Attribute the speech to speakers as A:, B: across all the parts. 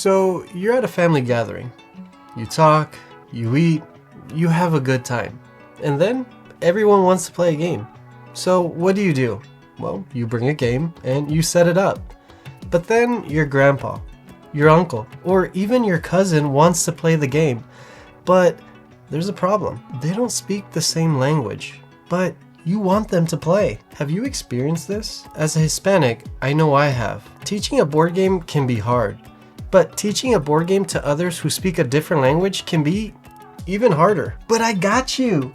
A: So you're at a family gathering. You talk, you eat, you have a good time. And then everyone wants to play a game. So what do? Well, you bring a game and you set it up. But then your grandpa, your uncle, or even your cousin wants to play the game. But there's a problem. They don't speak the same language, but you want them to play. Have you experienced this? As a Hispanic, I know I have. Teaching a board game can be hard, but teaching a board game to others who speak a different language can be even harder. But I got you!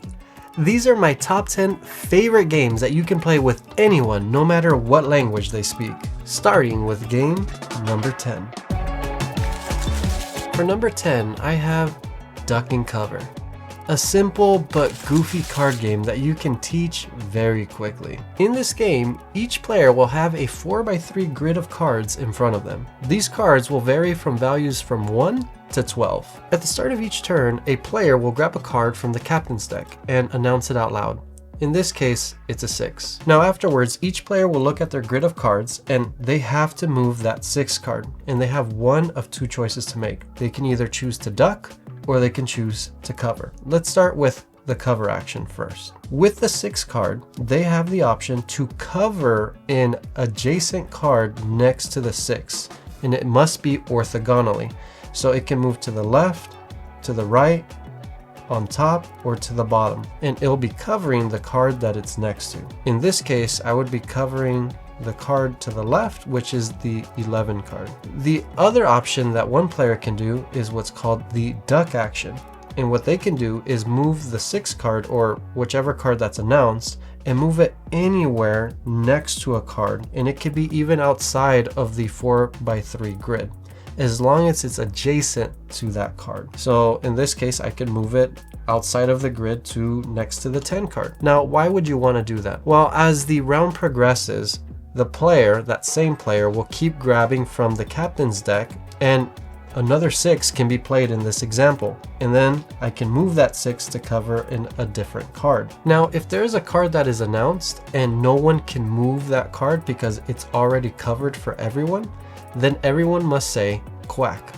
A: These are my top 10 favorite games that you can play with anyone, no matter what language they speak. Starting with game number 10. For number 10, I have Duck and Cover. A simple but goofy card game that you can teach very quickly. In this game, each player will have a 4x3 grid of cards in front of them. These cards will vary from values from 1 to 12. At the start of each turn, a player will grab a card from the captain's deck and announce it out loud. In this case, it's a 6. Now afterwards, each player will look at their grid of cards and they have to move that 6 card, and they have one of two choices to make. They can either choose to duck or they can choose to cover. Let's start with the cover action first. With the 6 card, they have the option to cover an adjacent card next to the 6, and it must be orthogonally. So it can move to the left, to the right, on top, or to the bottom, and it'll be covering the card that it's next to. In this case, I would be covering the card to the left, which is the 11 card. The other option that one player can do is what's called the duck action. And what they can do is move the 6 card, or whichever card that's announced, and move it anywhere next to a card. And it could be even outside of the 4x3 grid, as long as it's adjacent to that card. So in this case, I can move it outside of the grid to next to the 10 card. Now, why would you want to do that? Well, as the round progresses, the player, that same player, will keep grabbing from the captain's deck, and another 6 can be played in this example. And then I can move that 6 to cover in a different card. Now, if there is a card that is announced and no one can move that card because it's already covered for everyone, then everyone must say quack.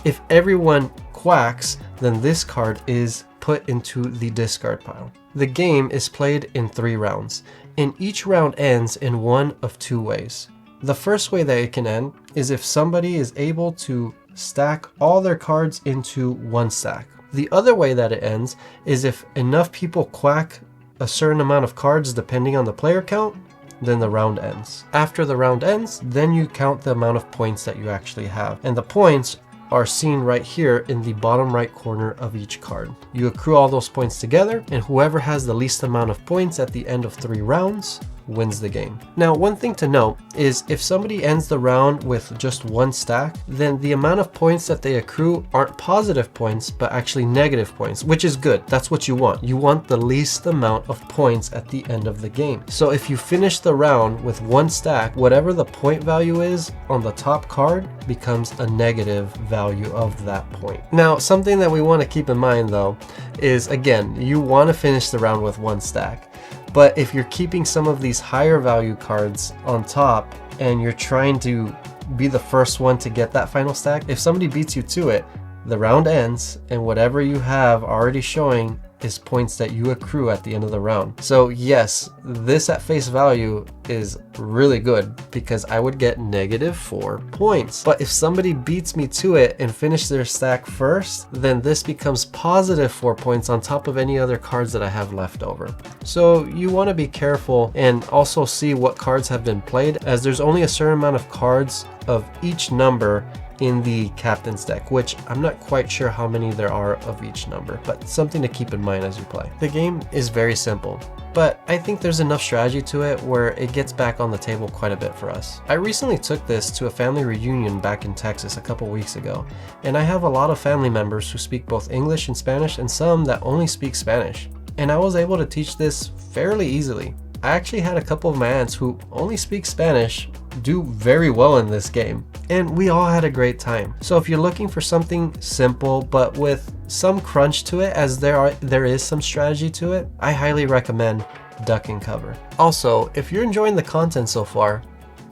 A: If everyone quacks, then this card is put into the discard pile. The game is played in 3 rounds, and each round ends in one of 2 ways. The first way that it can end is if somebody is able to stack all their cards into one stack. The other way that it ends is if enough people quack a certain amount of cards depending on the player count, then the round ends. After the round ends, then you count the amount of points that you actually have. And the points are seen right here in the bottom right corner of each card. You accrue all those points together, and whoever has the least amount of points at the end of 3 rounds wins the game. Now, one thing to note is if somebody ends the round with just 1 stack, then the amount of points that they accrue aren't positive points, but actually negative points, which is good. That's what you want. You want the least amount of points at the end of the game. So if you finish the round with 1 stack, whatever the point value is on the top card becomes a negative value of that point. Now, something that we want to keep in mind though is, again, you want to finish the round with 1 stack. But if you're keeping some of these higher value cards on top and you're trying to be the first one to get that final stack, if somebody beats you to it, the round ends and whatever you have already showing is points that you accrue at the end of the round. So yes, this at face value is really good because I would get -4 points. But if somebody beats me to it and finish their stack first, then this becomes +4 points on top of any other cards that I have left over. So you want to be careful and also see what cards have been played, as there's only a certain amount of cards of each number in the captain's deck, which I'm not quite sure how many there are of each number, but something to keep in mind as you play. The game is very simple, but I think there's enough strategy to it where it gets back on the table quite a bit for us. I recently took this to a family reunion back in Texas a couple weeks ago, and I have a lot of family members who speak both English and Spanish, and some that only speak Spanish. And I was able to teach this fairly easily. I actually had a couple of my aunts who only speak Spanish do very well in this game, and we all had a great time. So if you're looking for something simple but with some crunch to it, as there is some strategy to it, I highly recommend Duck and Cover. Also, if you're enjoying the content so far,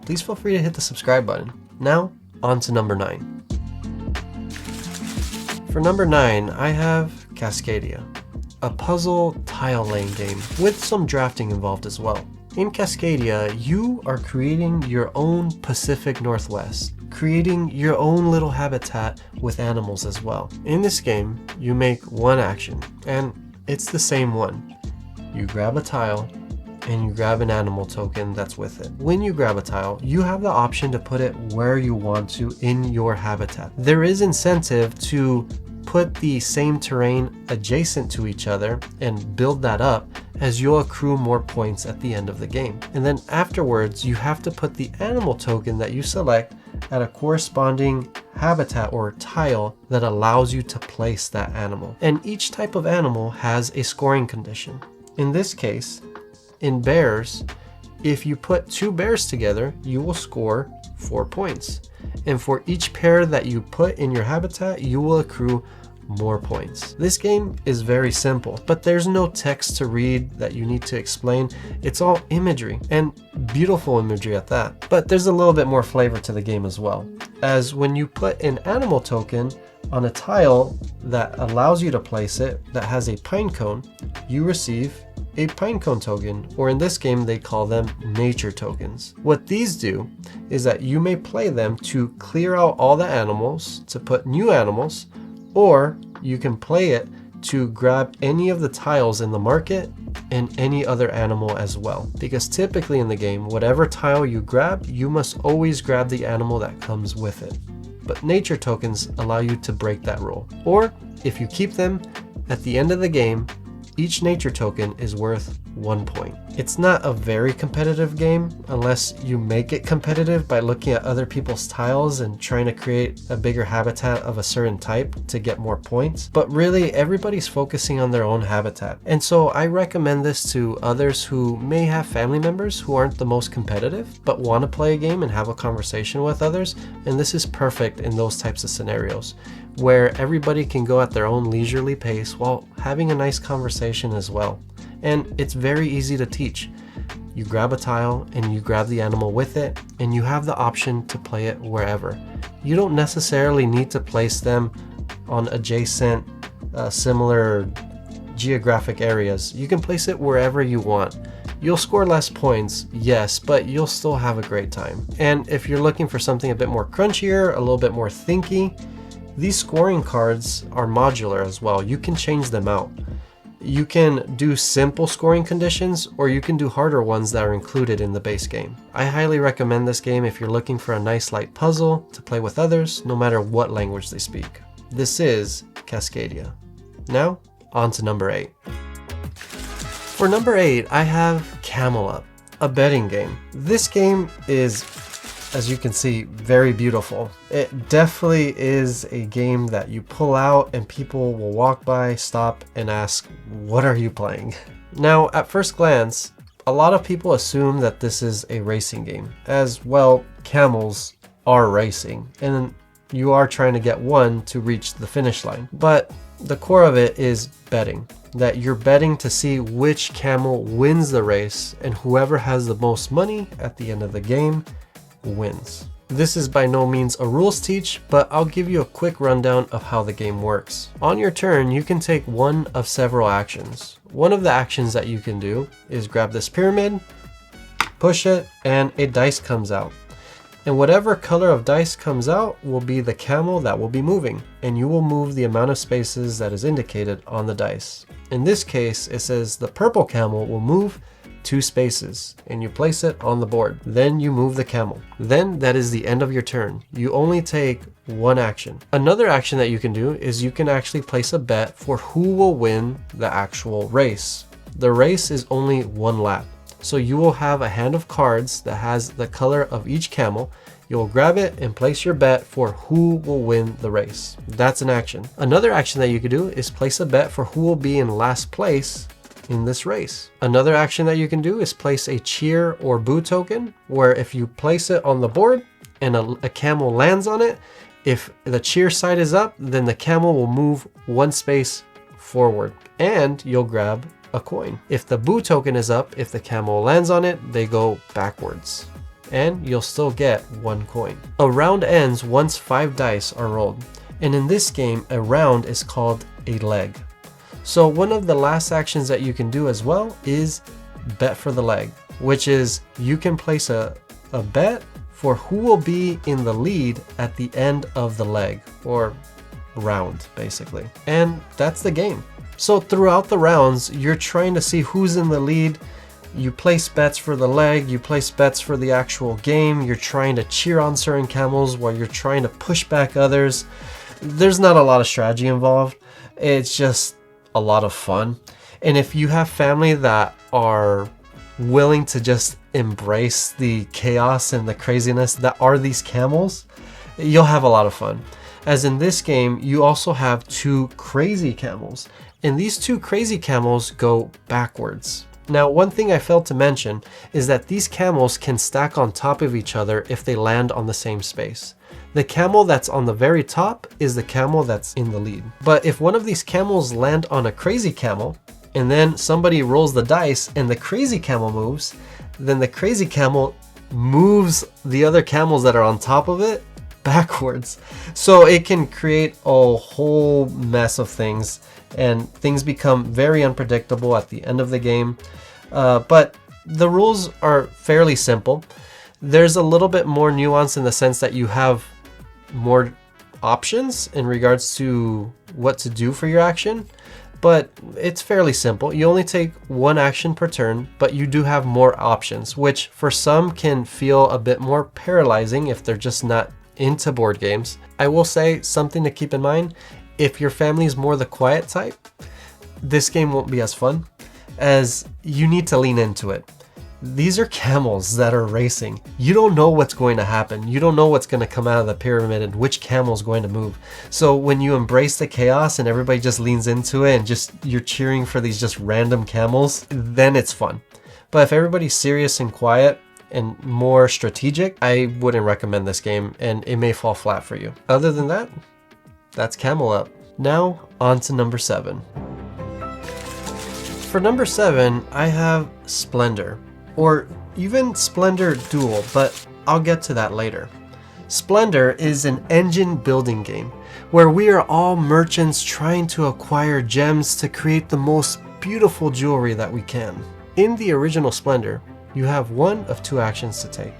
A: please feel free to hit the subscribe button. Now, on to number 9. For number 9, I have Cascadia, a puzzle tile laying game with some drafting involved as well. In Cascadia, you are creating your own Pacific Northwest, creating your own little habitat with animals as well. In this game, you make one action, and it's the same one. You grab a tile, and you grab an animal token that's with it. When you grab a tile, you have the option to put it where you want to in your habitat. There is incentive to put the same terrain adjacent to each other and build that up, as you'll accrue more points at the end of the game. And then afterwards, you have to put the animal token that you select at a corresponding habitat or tile that allows you to place that animal. And each type of animal has a scoring condition. In this case, in bears, if you put 2 bears together, you will score 4 points. And for each pair that you put in your habitat, you will accrue more points. This game is very simple, but there's no text to read that you need to explain. It's all imagery, and beautiful imagery at that. But there's a little bit more flavor to the game as well, as when you put an animal token on a tile that allows you to place it that has a pine cone, you receive a pine cone token, or in this game they call them nature tokens. What these do is that you may play them to clear out all the animals to put new animals, or you can play it to grab any of the tiles in the market and any other animal as well. Because typically in the game, whatever tile you grab, you must always grab the animal that comes with it. But nature tokens allow you to break that rule. Or if you keep them, at the end of the game, each nature token is worth 1 point. It's not a very competitive game unless you make it competitive by looking at other people's tiles and trying to create a bigger habitat of a certain type to get more points. But really, everybody's focusing on their own habitat. And so I recommend this to others who may have family members who aren't the most competitive, but want to play a game and have a conversation with others. And this is perfect in those types of scenarios, where everybody can go at their own leisurely pace while having a nice conversation as well. And it's very easy to teach. You grab a tile and you grab the animal with it, and you have the option to play it wherever. You don't necessarily need to place them on adjacent, similar geographic areas. You can place it wherever you want. You'll score less points, yes, but you'll still have a great time. And if you're looking for something a bit more crunchier, a little bit more thinky, these scoring cards are modular as well. You can change them out. You can do simple scoring conditions, or you can do harder ones that are included in the base game. I highly recommend this game if you're looking for a nice light puzzle to play with others, no matter what language they speak. This is Cascadia. Now, on to number 8. For number 8, I have Camel Up, a betting game. This game is, as you can see, very beautiful. It definitely is a game that you pull out and people will walk by, stop, and ask, what are you playing? Now, at first glance, a lot of people assume that this is a racing game, as well, camels are racing, and you are trying to get one to reach the finish line. But the core of it is betting, that you're betting to see which camel wins the race, and whoever has the most money at the end of the game wins. This is by no means a rules teach, but I'll give you a quick rundown of how the game works. On your turn, you can take one of several actions. One of the actions that you can do is grab this pyramid, push it, and a dice comes out. And whatever color of dice comes out will be the camel that will be moving, and you will move the amount of spaces that is indicated on the dice. In this case, it says the purple camel will move 2 spaces, and you place it on the board. Then you move the camel. Then that is the end of your turn. You only take one action. Another action that you can do is you can actually place a bet for who will win the actual race. The race is only 1 lap. So you will have a hand of cards that has the color of each camel. You'll grab it and place your bet for who will win the race. That's an action. Another action that you could do is place a bet for who will be in last place in this race. Another action that you can do is place a cheer or boo token, where if you place it on the board and a camel lands on it, if the cheer side is up, then the camel will move 1 space forward and you'll grab a coin. If the boo token is up, if the camel lands on it, they go backwards and you'll still get 1 coin. A round ends once 5 dice are rolled. And in this game, a round is called a leg. So one of the last actions that you can do as well is bet for the leg, which is you can place a bet for who will be in the lead at the end of the leg, or round basically. And that's the game. So throughout the rounds, you're trying to see who's in the lead. You place bets for the leg, you place bets for the actual game. You're trying to cheer on certain camels while you're trying to push back others. There's not a lot of strategy involved. It's just a lot of fun. And if you have family that are willing to just embrace the chaos and the craziness that are these camels, you'll have a lot of fun. As in this game, you also have two crazy camels, and these two crazy camels go backwards. Now, one thing I failed to mention is that these camels can stack on top of each other if they land on the same space. The camel that's on the very top is the camel that's in the lead. But if one of these camels land on a crazy camel, and then somebody rolls the dice and the crazy camel moves, then the crazy camel moves the other camels that are on top of it backwards. So it can create a whole mess of things, and things become very unpredictable at the end of the game. But the rules are fairly simple. There's a little bit more nuance in the sense that you have more options in regards to what to do for your action, but it's fairly simple. You only take one action per turn, but you do have more options, which for some can feel a bit more paralyzing if they're just not into board games. I will say something to keep in mind: if your family is more the quiet type, this game won't be as fun, as you need to lean into it. These are camels that are racing. You don't know what's going to happen. You don't know what's going to come out of the pyramid and which camel is going to move. So when you embrace the chaos and everybody just leans into it and just you're cheering for these just random camels, then it's fun. But if everybody's serious and quiet and more strategic, I wouldn't recommend this game, and it may fall flat for you. Other than that, that's Camel Up. Now on to number 7. For number 7, I have Splendor, or even Splendor Duel, but I'll get to that later. Splendor is an engine building game where we are all merchants trying to acquire gems to create the most beautiful jewelry that we can. In the original Splendor, you have one of two actions to take.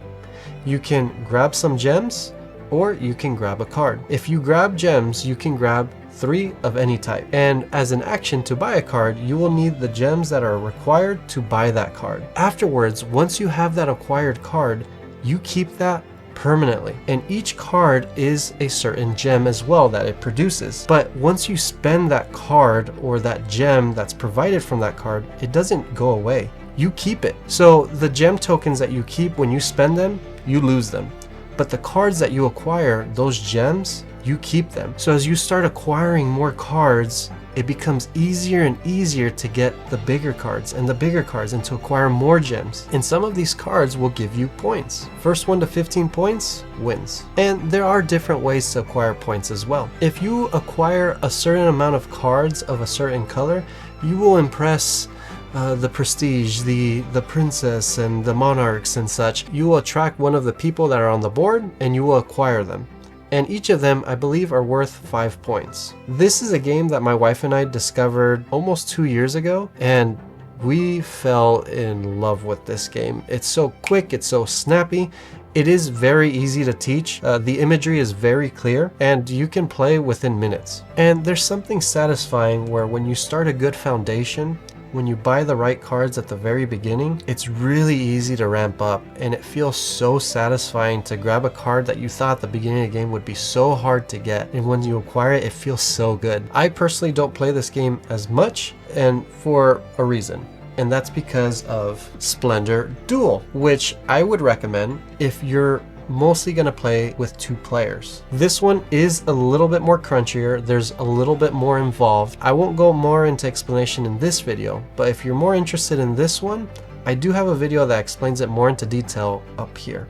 A: You can grab some gems, or you can grab a card. If you grab gems, you can grab 3 of any type. And as an action to buy a card, you will need the gems that are required to buy that card. Afterwards, once you have that acquired card, you keep that permanently. And each card is a certain gem as well that it produces. But once you spend that card or that gem that's provided from that card, it doesn't go away. You keep it. So the gem tokens that you keep, when you spend them, you lose them. But the cards that you acquire, those gems, you keep them. So as you start acquiring more cards, it becomes easier and easier to get the bigger cards and the bigger cards and to acquire more gems. And some of these cards will give you points. First one to 15 points wins. And there are different ways to acquire points as well. If you acquire a certain amount of cards of a certain color, you will impress the prestige, the princess and the monarchs and such. You will attract one of the people that are on the board and you will acquire them. And each of them, I believe, are worth 5 points. This is a game that my wife and I discovered almost 2 years ago, and we fell in love with this game. It's so quick, it's so snappy. It is very easy to teach. The imagery is very clear, and you can play within minutes. And there's something satisfying where when you start a good foundation, when you buy the right cards at the very beginning, it's really easy to ramp up, and it feels so satisfying to grab a card that you thought at the beginning of the game would be so hard to get, and when you acquire it, it feels so good. I personally don't play this game as much, and for a reason, and that's because of Splendor Duel, which I would recommend if you're mostly going to play with 2 players. This one is a little bit more crunchier. There's a little bit more involved. I won't go more into explanation in this video, but if you're more interested in this one, I do have a video that explains it more into detail up here.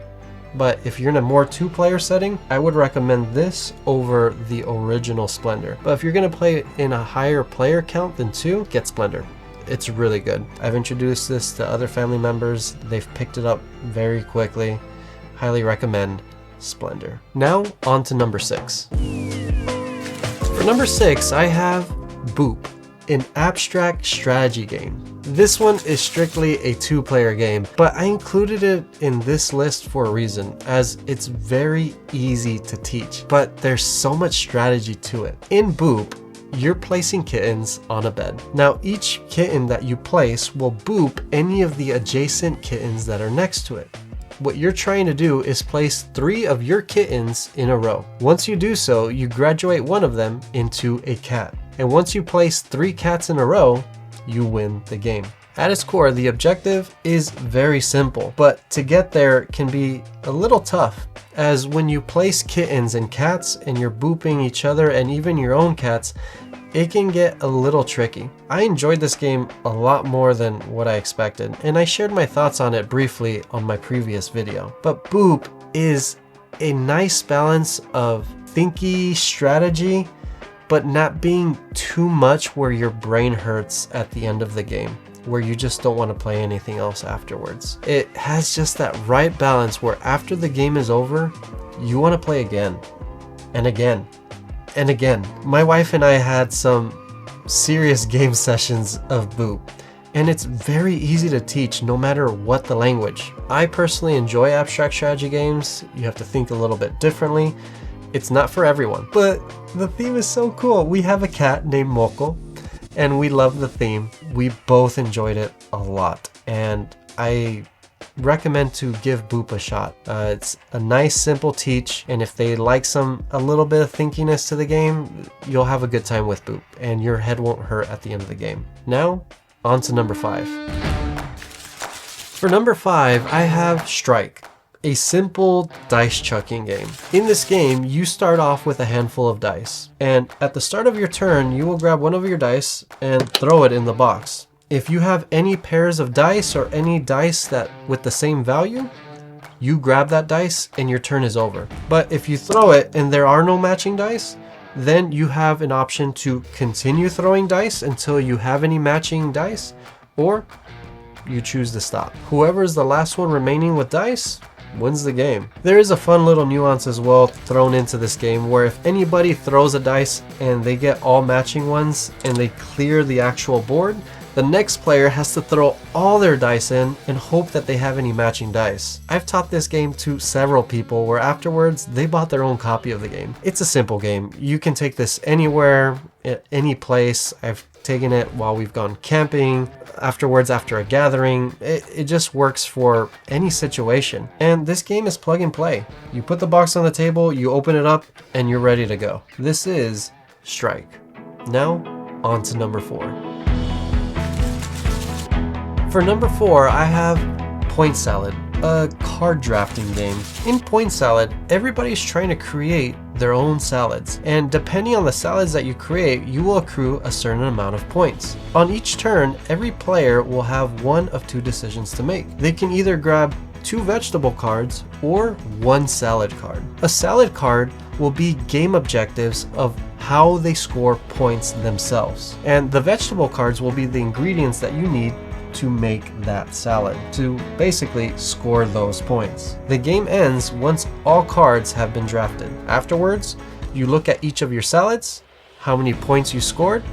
A: But if you're in a more 2-player setting, I would recommend this over the original Splendor. But if you're going to play in a higher player count than 2, get Splendor. It's really good. I've introduced this to other family members. They've picked it up very quickly. Highly recommend Splendor. Now on to number 6. For number 6, I have Boop, an abstract strategy game. This one is strictly a 2-player game, but I included it in this list for a reason, as it's very easy to teach, but there's so much strategy to it. In Boop, you're placing kittens on a bed. Now each kitten that you place will boop any of the adjacent kittens that are next to it. What you're trying to do is place 3 of your kittens in a row. Once you do so, you graduate one of them into a cat. And once you place 3 cats in a row, you win the game. At its core, the objective is very simple, but to get there can be a little tough, as when you place kittens and cats and you're booping each other and even your own cats, it can get a little tricky. I enjoyed this game a lot more than what I expected, and I shared my thoughts on it briefly on my previous video. But Boop is a nice balance of thinky strategy, but not being too much where your brain hurts at the end of the game, where you just don't want to play anything else afterwards. It has just that right balance where after the game is over, you want to play again and again and again. My wife and I had some serious game sessions of Boop, and it's very easy to teach no matter what the language. I personally enjoy abstract strategy games. You have to think a little bit differently. It's not for everyone, but the theme is so cool. We have a cat named Moko, and we love the theme. We both enjoyed it a lot, and I recommend to give Boop a shot. It's a nice, simple teach, and if they like a little bit of thinkiness to the game, you'll have a good time with Boop, and your head won't hurt at the end of the game. Now, on to number 5. For number 5, I have Strike, a simple dice chucking game. In this game, you start off with a handful of dice, and at the start of your turn, you will grab one of your dice and throw it in the box. If you have any pairs of dice or any dice that with the same value, you grab that dice and your turn is over. But if you throw it and there are no matching dice, then you have an option to continue throwing dice until you have any matching dice, or you choose to stop. Whoever is the last one remaining with dice wins the game. There is a fun little nuance as well thrown into this game, where if anybody throws a dice and they get all matching ones and they clear the actual board, the next player has to throw all their dice in and hope that they have any matching dice. I've taught this game to several people where afterwards they bought their own copy of the game. It's a simple game. You can take this anywhere, at any place. I've taken it while we've gone camping, afterwards after a gathering. It just works for any situation. And this game is plug and play. You put the box on the table, you open it up, and you're ready to go. This is Strike. Now, on to number 4. For number 4, I have Point Salad, a card drafting game. In Point Salad, everybody's trying to create their own salads, and depending on the salads that you create, you will accrue a certain amount of points. On each turn, every player will have one of 2 decisions to make. They can either grab 2 vegetable cards or 1 salad card. A salad card will be game objectives of how they score points themselves, and the vegetable cards will be the ingredients that you need to make that salad, to basically score those points. The game ends once all cards have been drafted. Afterwards, you look at each of your salads, how many points you scored,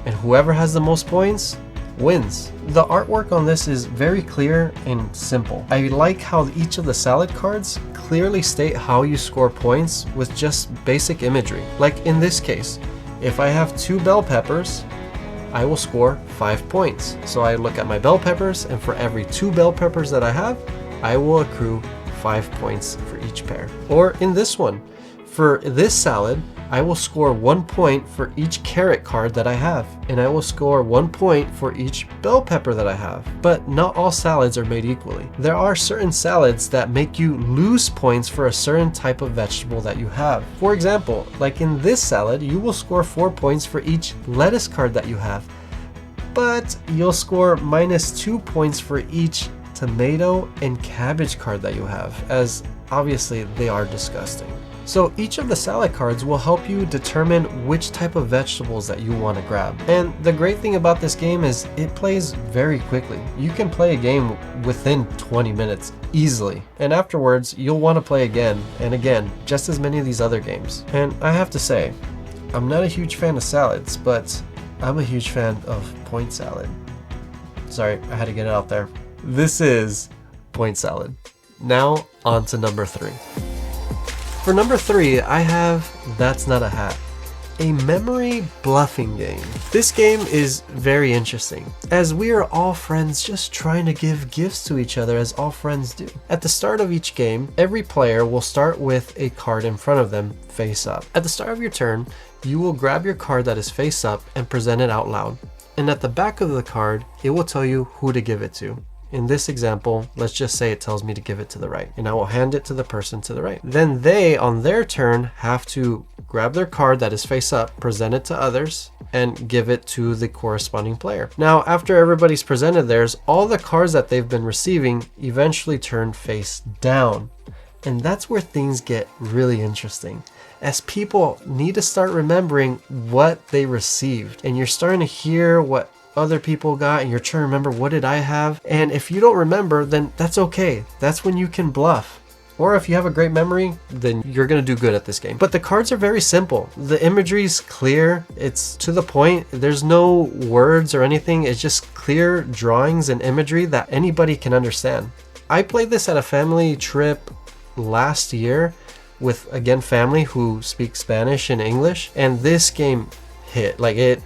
A: and whoever has the most points wins. The artwork on this is very clear and simple. I like how each of the salad cards clearly state how you score points with just basic imagery. Like in this case, if I have 2 bell peppers, I will score 5 points. So I look at my bell peppers, and for every 2 bell peppers that I have, I will accrue 5 points for each pair. Or in this one, for this salad, I will score 1 point for each carrot card that I have, and I will score 1 point for each bell pepper that I have. But not all salads are made equally. There are certain salads that make you lose points for a certain type of vegetable that you have. For example, like in this salad, you will score 4 points for each lettuce card that you have, but you'll score -2 points for each tomato and cabbage card that you have, as obviously they are disgusting. So each of the salad cards will help you determine which type of vegetables that you want to grab. And the great thing about this game is it plays very quickly. You can play a game within 20 minutes easily, and afterwards you'll want to play again and again, just as many of these other games. And I have to say, I'm not a huge fan of salads, but I'm a huge fan of point salad. Sorry, I had to get it out there. This is point salad. Now, on to number 3. For number 3, I have That's Not a Hat, a memory bluffing game. This game is very interesting, as we are all friends just trying to give gifts to each other as all friends do. At the start of each game, every player will start with a card in front of them face up. At the start of your turn, you will grab your card that is face up and present it out loud. And at the back of the card, it will tell you who to give it to. In this example, let's just say it tells me to give it to the right, and I will hand it to the person to the right. Then they, on their turn, have to grab their card that is face up, present it to others, and give it to the corresponding player. Now, after everybody's presented theirs, all the cards that they've been receiving eventually turn face down. And that's where things get really interesting, as people need to start remembering what they received. And you're starting to hear what other people got, and you're trying to remember, what did I have? And if you don't remember, then that's okay. That's when you can bluff. Or if you have a great memory, then you're gonna do good at this game. But the cards are very simple. The imagery is clear. It's to the point. There's no words or anything. It's just clear drawings and imagery that anybody can understand. I played this at a family trip last year with, again, family who speak Spanish and English, and this game hit. Like, it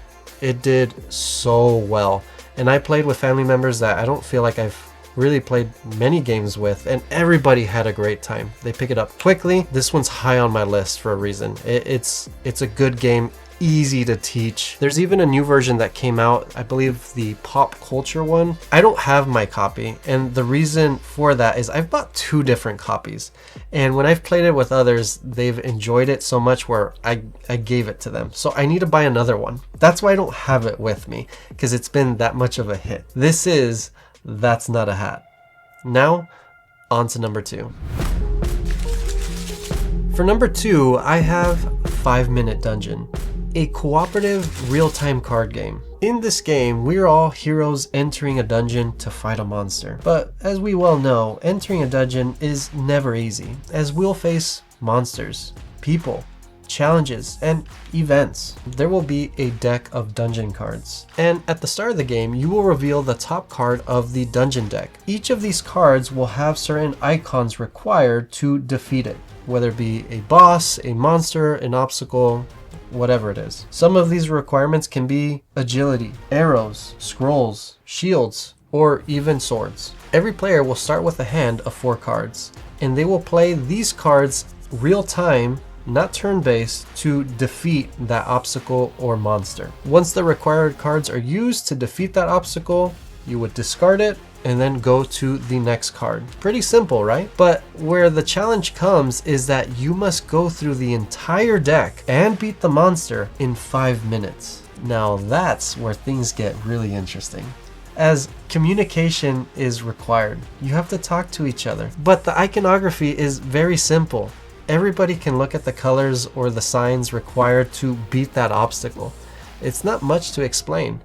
A: did so well. And I played with family members that I don't feel like I've really played many games with, and everybody had a great time. They pick it up quickly. This one's high on my list for a reason. It's a good game, easy to teach. There's even a new version that came out, I believe the pop culture one. I don't have my copy, and the reason for that is I've bought 2 different copies, and when I've played it with others, they've enjoyed it so much where I gave it to them. So I need to buy another one. That's why I don't have it with me, because it's been that much of a hit. This is That's Not a Hat. Now, on to number 2. For number 2, I have 5 Minute Dungeon, a cooperative real-time card game. In this game, we are all heroes entering a dungeon to fight a monster. But as we well know, entering a dungeon is never easy, as we'll face monsters, people, challenges, and events. There will be a deck of dungeon cards. And at the start of the game, you will reveal the top card of the dungeon deck. Each of these cards will have certain icons required to defeat it, whether it be a boss, a monster, an obstacle, whatever it is. Some of these requirements can be agility, arrows, scrolls, shields, or even swords. Every player will start with a hand of 4 cards, and they will play these cards real time, not turn-based, to defeat that obstacle or monster. Once the required cards are used to defeat that obstacle, you would discard it and then go to the next card. Pretty simple, right? But where the challenge comes is that you must go through the entire deck and beat the monster in 5 minutes. Now that's where things get really interesting, as communication is required. You have to talk to each other. But the iconography is very simple. Everybody can look at the colors or the signs required to beat that obstacle. It's not much to explain.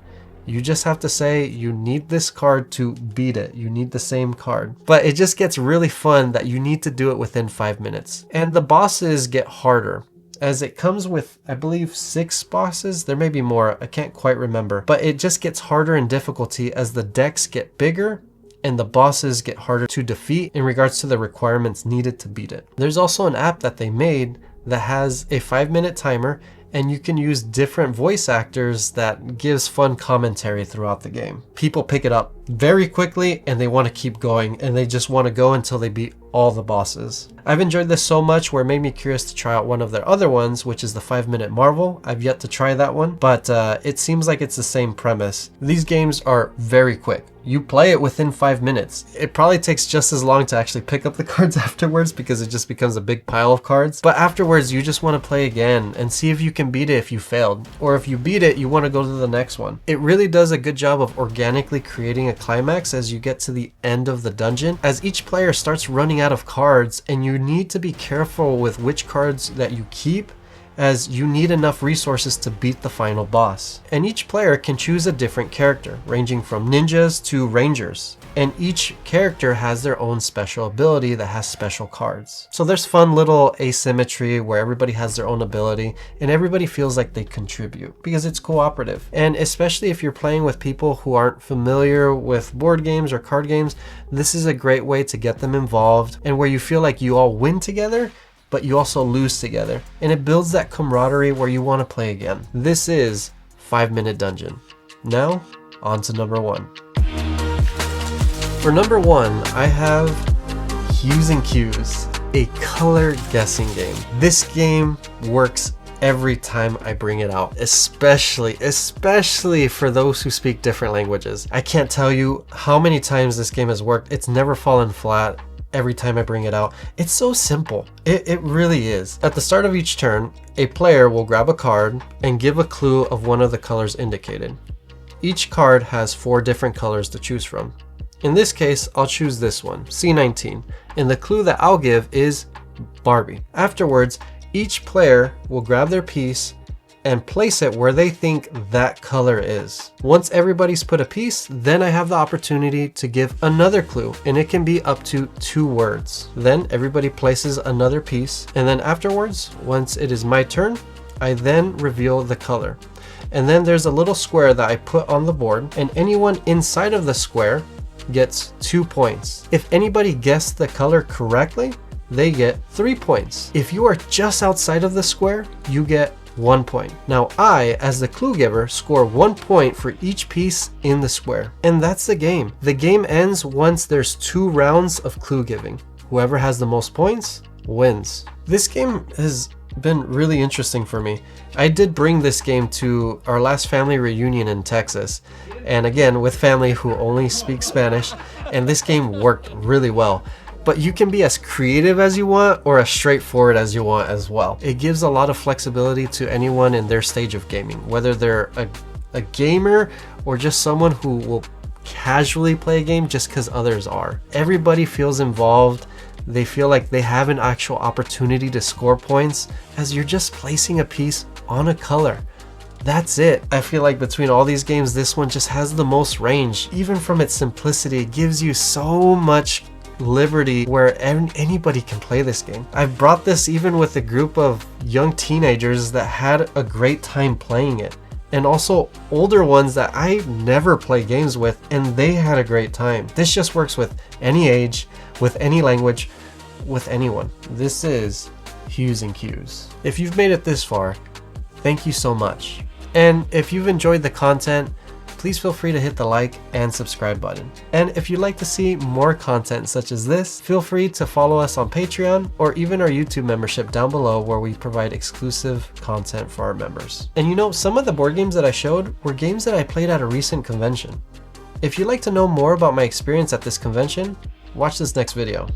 A: You just have to say you need this card to beat it. You need the same card. But it just gets really fun that you need to do it within 5 minutes. And the bosses get harder, as it comes with, I believe, 6 bosses. There may be more, I can't quite remember. But it just gets harder in difficulty as the decks get bigger and the bosses get harder to defeat in regards to the requirements needed to beat it. There's also an app that they made that has a 5-minute timer, and you can use different voice actors that gives fun commentary throughout the game. People pick it up very quickly and they want to keep going, and they just want to go until they beat all the bosses. I've enjoyed this so much where it made me curious to try out one of their other ones, which is the 5-Minute Marvel. I've yet to try that one, but it seems like it's the same premise. These games are very quick. You play it within 5 minutes. It probably takes just as long to actually pick up the cards afterwards, because it just becomes a big pile of cards. But afterwards, you just want to play again and see if you can beat it if you failed. Or if you beat it, you want to go to the next one. It really does a good job of organically creating a climax as you get to the end of the dungeon, as each player starts running out of cards, and you need to be careful with which cards that you keep as you need enough resources to beat the final boss. And each player can choose a different character, ranging from ninjas to rangers. And each character has their own special ability that has special cards. So there's fun little asymmetry where everybody has their own ability and everybody feels like they contribute because it's cooperative. And especially if you're playing with people who aren't familiar with board games or card games, this is a great way to get them involved and where you feel like you all win together, but you also lose together. And it builds that camaraderie where you want to play again. This is 5 Minute Dungeon. Now, on to number 1. For number 1, I have Hues and Cues, a color guessing game. This game works every time I bring it out, especially for those who speak different languages. I can't tell you how many times this game has worked. It's never fallen flat every time I bring it out. It's so simple. It really is. At the start of each turn, a player will grab a card and give a clue of one of the colors indicated. Each card has 4 different colors to choose from. In this case, I'll choose this one, C19, and the clue that I'll give is Barbie. Afterwards, each player will grab their piece and place it where they think that color is. Once everybody's put a piece, then I have the opportunity to give another clue, and it can be up to 2 words. Then everybody places another piece, and then afterwards, once it is my turn, I then reveal the color. And then there's a little square that I put on the board, and anyone inside of the square gets 2 points. If anybody guessed the color correctly, they get 3 points. If you are just outside of the square, you get 1 point. Now I, as the clue giver, score 1 point for each piece in the square. And that's the game. The game ends once there's 2 rounds of clue giving. Whoever has the most points wins. This game has been really interesting for me. I did bring this game to our last family reunion in Texas, and again with family who only speak Spanish, and this game worked really well. But you can be as creative as you want or as straightforward as you want as well. It gives a lot of flexibility to anyone in their stage of gaming, whether they're a gamer or just someone who will casually play a game just because others are. Everybody feels involved. They feel like they have an actual opportunity to score points as you're just placing a piece on a color. That's it. I feel like between all these games, this one just has the most range. Even from its simplicity, it gives you so much liberty where anybody can play this game. I've brought this even with a group of young teenagers that had a great time playing it, and also older ones that I never play games with and they had a great time. This just works with any age, with any language, with anyone. This is Hues and Cues. If you've made it this far, thank you so much. And if you've enjoyed the content, please feel free to hit the like and subscribe button. And if you'd like to see more content such as this, feel free to follow us on Patreon or even our YouTube membership down below, where we provide exclusive content for our members. And you know, some of the board games that I showed were games that I played at a recent convention. If you'd like to know more about my experience at this convention, watch this next video.